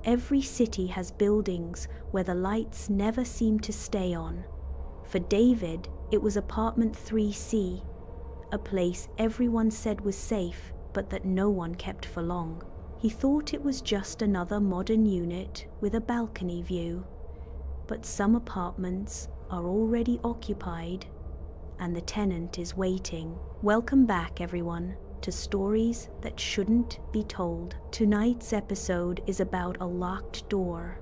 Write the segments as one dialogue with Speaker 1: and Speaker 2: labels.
Speaker 1: Every city has buildings where the lights never seem to stay on. For David, it was apartment 3C, a place everyone said was safe, but that no one kept for long. He thought it was just another modern unit with a balcony view. But some apartments are already occupied, and the tenant is waiting. Welcome back, everyone, to Stories That Shouldn't Be Told. Tonight's episode is about a locked door,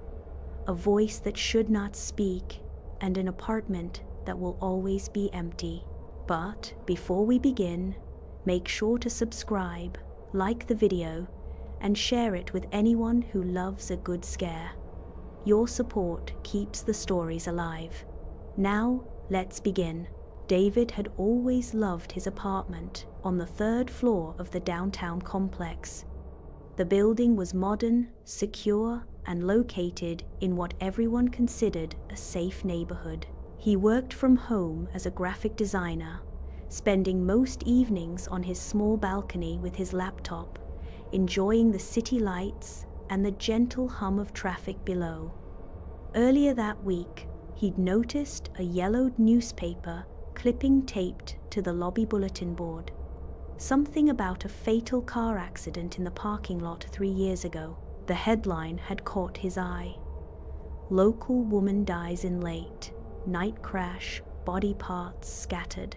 Speaker 1: a voice that should not speak, and an apartment that will always be empty. But before we begin, make sure to subscribe, like the video, and share it with anyone who loves a good scare. Your support keeps the stories alive. Now, let's begin. David had always loved his apartment on the 3rd floor of the downtown complex. The building was modern, secure, and located in what everyone considered a safe neighborhood. He worked from home as a graphic designer, spending most evenings on his small balcony with his laptop, enjoying the city lights and the gentle hum of traffic below. Earlier that week, he'd noticed a yellowed newspaper clipping taped to the lobby bulletin board. Something about a fatal car accident in the parking lot 3 years ago. The headline had caught his eye. Local woman dies in late. Night crash, body parts scattered.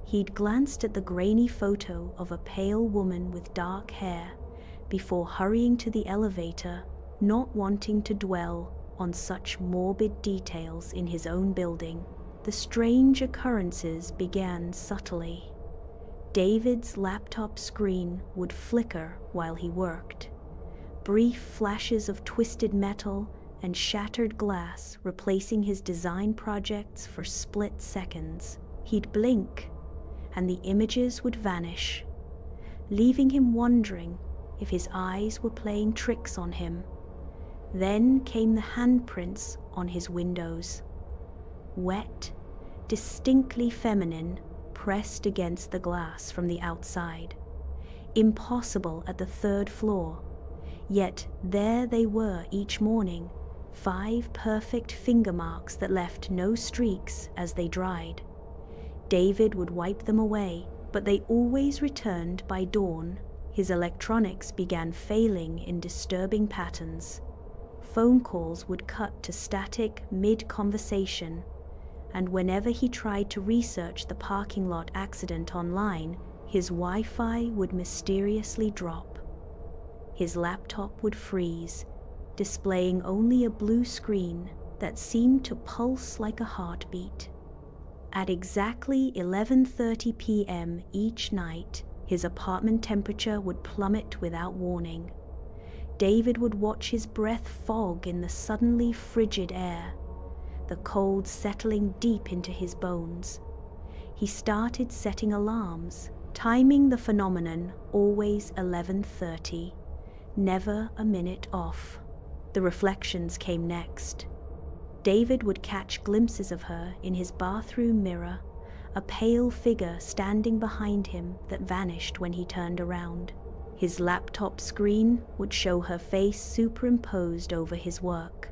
Speaker 1: He'd glanced at the grainy photo of a pale woman with dark hair before hurrying to the elevator, not wanting to dwell on such morbid details in his own building. The strange occurrences began subtly. David's laptop screen would flicker while he worked. Brief flashes of twisted metal and shattered glass replacing his design projects for split seconds. He'd blink, and the images would vanish, leaving him wondering if his eyes were playing tricks on him. Then came the handprints on his windows. Wet, distinctly feminine, pressed against the glass from the outside. Impossible at the 3rd floor, yet there they were each morning, 5 perfect finger marks that left no streaks as they dried. David would wipe them away, but they always returned by dawn. His electronics began failing in disturbing patterns. Phone calls would cut to static mid-conversation, and whenever he tried to research the parking lot accident online, his Wi-Fi would mysteriously drop. His laptop would freeze, displaying only a blue screen that seemed to pulse like a heartbeat. At exactly 11:30 p.m. each night, his apartment temperature would plummet without warning. David would watch his breath fog in the suddenly frigid air, the cold settling deep into his bones. He started setting alarms, timing the phenomenon always 11:30, never a minute off. The reflections came next. David would catch glimpses of her in his bathroom mirror, a pale figure standing behind him that vanished when he turned around. His laptop screen would show her face superimposed over his work.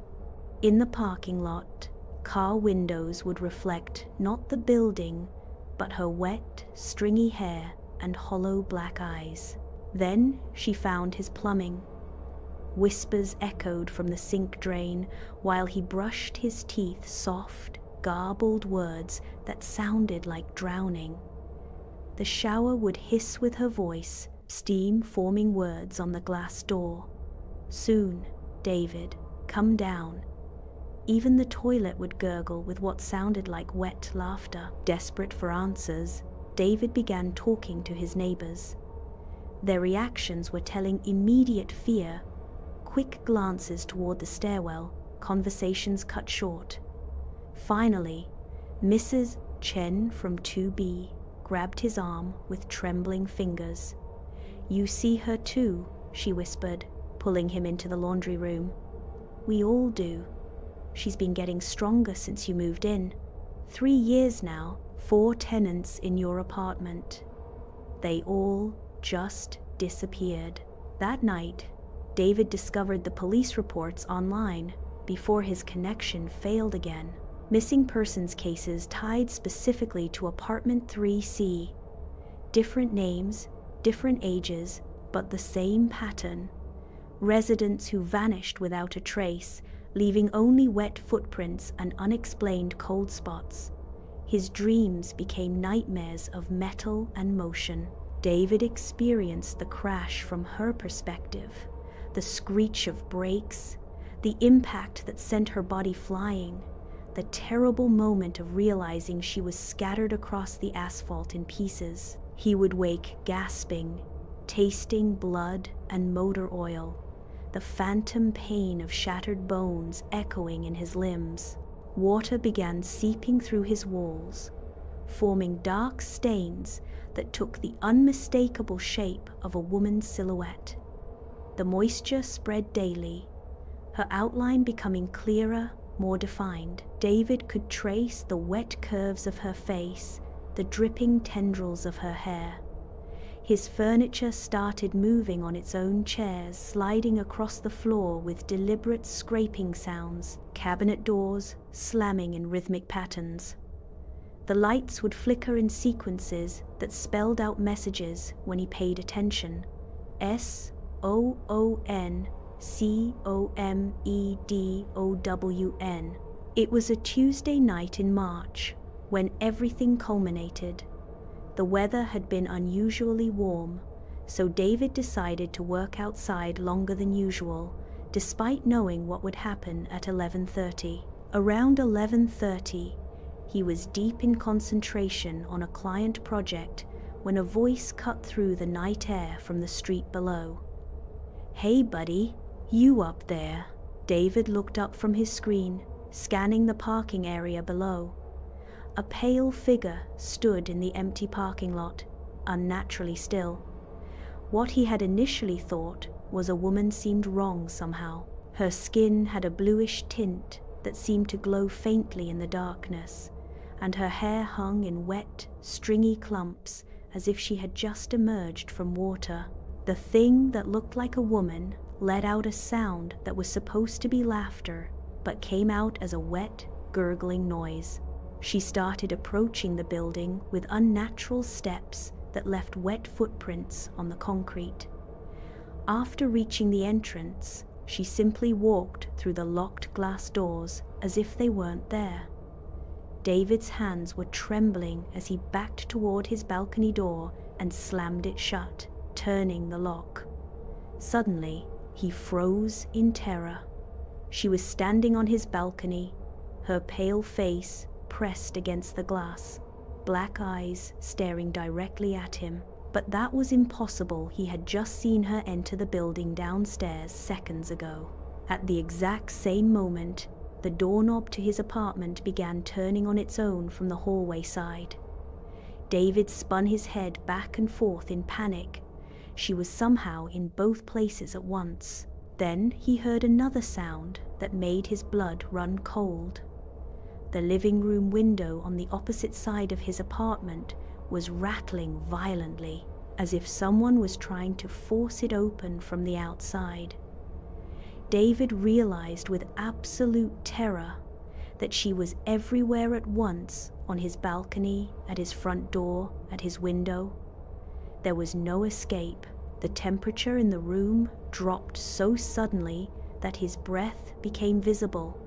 Speaker 1: In the parking lot, car windows would reflect not the building, but her wet, stringy hair and hollow black eyes. Then she found his plumbing. Whispers echoed from the sink drain while he brushed his teeth, soft, garbled words that sounded like drowning. The shower would hiss with her voice, steam forming words on the glass door. Soon, David, come down. Even the toilet would gurgle with what sounded like wet laughter. Desperate for answers, David began talking to his neighbors. Their reactions were telling immediate fear. Quick glances toward the stairwell, conversations cut short. Finally, Mrs. Chen from 2B grabbed his arm with trembling fingers. "You see her too," she whispered, pulling him into the laundry room. "We all do. She's been getting stronger since you moved in. 3 years now, 4 tenants in your apartment. They all just disappeared." That night, David discovered the police reports online before his connection failed again. Missing persons cases tied specifically to apartment 3C. Different names, different ages, but the same pattern. Residents who vanished without a trace, leaving only wet footprints and unexplained cold spots. His dreams became nightmares of metal and motion. David experienced the crash from her perspective, the screech of brakes, the impact that sent her body flying, the terrible moment of realizing she was scattered across the asphalt in pieces. He would wake gasping, tasting blood and motor oil, the phantom pain of shattered bones echoing in his limbs. Water began seeping through his walls, forming dark stains that took the unmistakable shape of a woman's silhouette. The moisture spread daily, her outline becoming clearer, more defined. David could trace the wet curves of her face, the dripping tendrils of her hair. His furniture started moving on its own chairs, sliding across the floor with deliberate scraping sounds, cabinet doors slamming in rhythmic patterns. The lights would flicker in sequences that spelled out messages when he paid attention. SOONCOMEDOWN. It was a Tuesday night in March when everything culminated. The weather had been unusually warm, so David decided to work outside longer than usual, despite knowing what would happen at 11:30. Around 11:30, he was deep in concentration on a client project when a voice cut through the night air from the street below. "Hey buddy, you up there?" David looked up from his screen, scanning the parking area below. A pale figure stood in the empty parking lot, unnaturally still. What he had initially thought was a woman seemed wrong somehow. Her skin had a bluish tint that seemed to glow faintly in the darkness, and her hair hung in wet, stringy clumps as if she had just emerged from water. The thing that looked like a woman let out a sound that was supposed to be laughter, but came out as a wet, gurgling noise. She started approaching the building with unnatural steps that left wet footprints on the concrete. After reaching the entrance, she simply walked through the locked glass doors as if they weren't there. David's hands were trembling as he backed toward his balcony door and slammed it shut, turning the lock. Suddenly, he froze in terror. She was standing on his balcony, her pale face pressed against the glass, black eyes staring directly at him. But that was impossible. He had just seen her enter the building downstairs seconds ago. At the exact same moment, the doorknob to his apartment began turning on its own from the hallway side. David spun his head back and forth in panic. She was somehow in both places at once. Then he heard another sound that made his blood run cold. The living room window on the opposite side of his apartment was rattling violently, as if someone was trying to force it open from the outside. David realized with absolute terror that she was everywhere at once, on his balcony, at his front door, at his window. There was no escape. The temperature in the room dropped so suddenly that his breath became visible,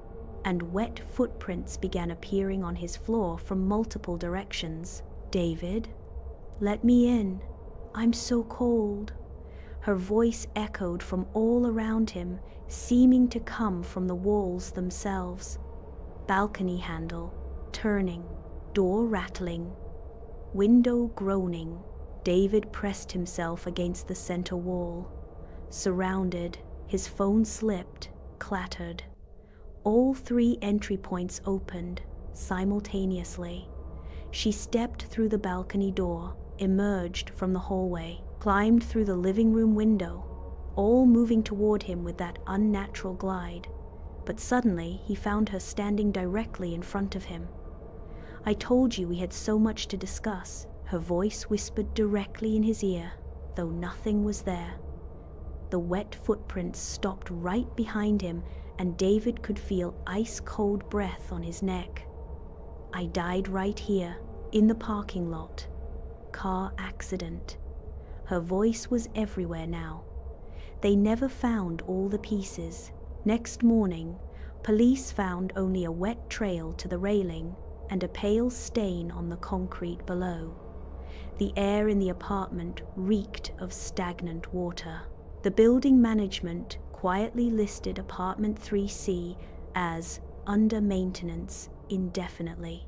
Speaker 1: and wet footprints began appearing on his floor from multiple directions. "David, let me in. I'm so cold." Her voice echoed from all around him, seeming to come from the walls themselves. Balcony handle turning, door rattling, window groaning. David pressed himself against the center wall. Surrounded, his phone slipped, clattered. All 3 entry points opened simultaneously. She stepped through the balcony door, emerged from the hallway, climbed through the living room window, all moving toward him with that unnatural glide. But suddenly he found her standing directly in front of him. "I told you we had so much to discuss," her voice whispered directly in his ear, though nothing was there. the wet footprints stopped right behind him, and David could feel ice-cold breath on his neck. "I died right here, in the parking lot. Car accident." Her voice was everywhere now. They never found all the pieces. Next morning, police found only a wet trail to the railing and a pale stain on the concrete below. The air in the apartment reeked of stagnant water. The building management quietly listed apartment 3C as under maintenance indefinitely.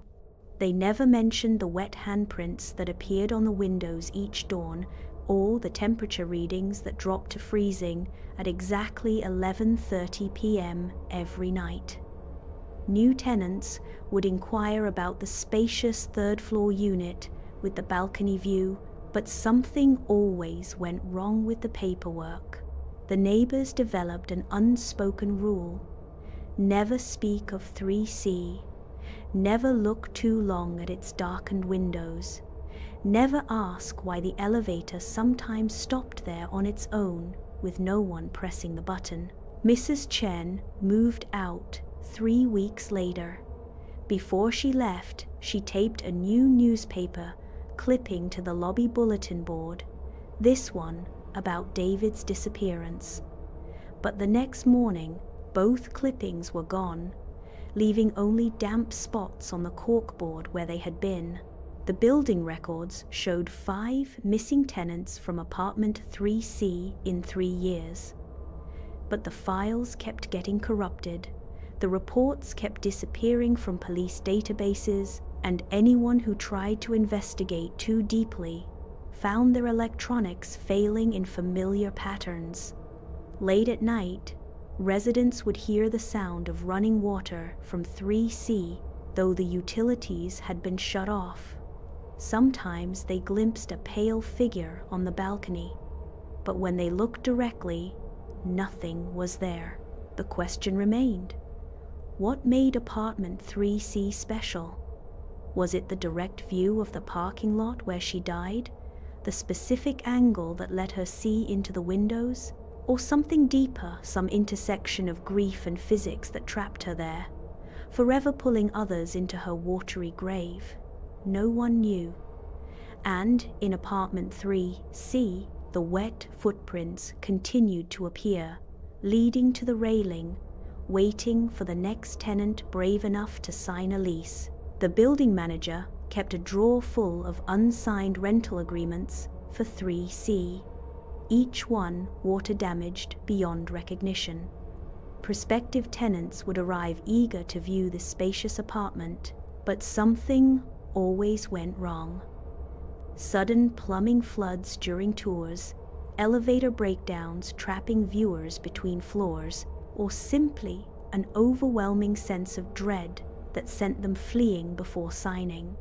Speaker 1: They never mentioned the wet handprints that appeared on the windows each dawn, or the temperature readings that dropped to freezing at exactly 11:30 p.m. every night. New tenants would inquire about the spacious third-floor unit with the balcony view, but something always went wrong with the paperwork. The neighbors developed an unspoken rule: never speak of 3C, never look too long at its darkened windows, never ask why the elevator sometimes stopped there on its own with no one pressing the button. Mrs. Chen moved out 3 weeks later. Before she left, she taped a new newspaper clipping to the lobby bulletin board, this one about David's disappearance. But the next morning, both clippings were gone, leaving only damp spots on the corkboard where they had been. The building records showed 5 missing tenants from apartment 3C in 3 years. But the files kept getting corrupted, the reports kept disappearing from police databases, and anyone who tried to investigate too deeply found their electronics failing in familiar patterns. Late at night, residents would hear the sound of running water from 3C, though the utilities had been shut off. Sometimes they glimpsed a pale figure on the balcony, but when they looked directly, nothing was there. The question remained: what made apartment 3C special? Was it the direct view of the parking lot where she died, the specific angle that let her see into the windows, or something deeper, some intersection of grief and physics that trapped her there, forever pulling others into her watery grave? No one knew. And in apartment 3C, the wet footprints continued to appear, leading to the railing, waiting for the next tenant brave enough to sign a lease. The building manager kept a drawer full of unsigned rental agreements for 3C, each one water-damaged beyond recognition. Prospective tenants would arrive eager to view this spacious apartment, but something always went wrong. Sudden plumbing floods during tours, elevator breakdowns trapping viewers between floors, or simply an overwhelming sense of dread that sent them fleeing before signing.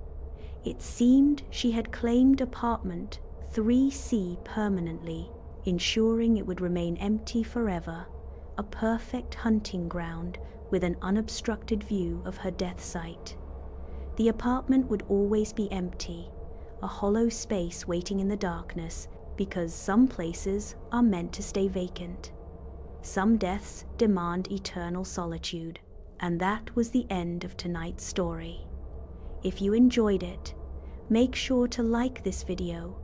Speaker 1: It seemed she had claimed apartment 3C permanently, ensuring it would remain empty forever, a perfect hunting ground with an unobstructed view of her death site. The apartment would always be empty, a hollow space waiting in the darkness, because some places are meant to stay vacant. Some deaths demand eternal solitude, and that was the end of tonight's story. If you enjoyed it, make sure to like this video,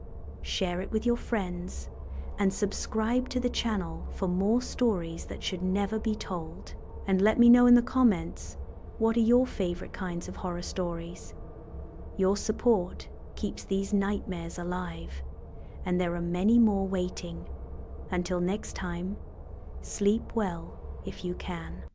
Speaker 1: share it with your friends, and subscribe to the channel for more stories that should never be told. And let me know in the comments, what are your favorite kinds of horror stories? Your support keeps these nightmares alive, and there are many more waiting. Until next time, sleep well if you can.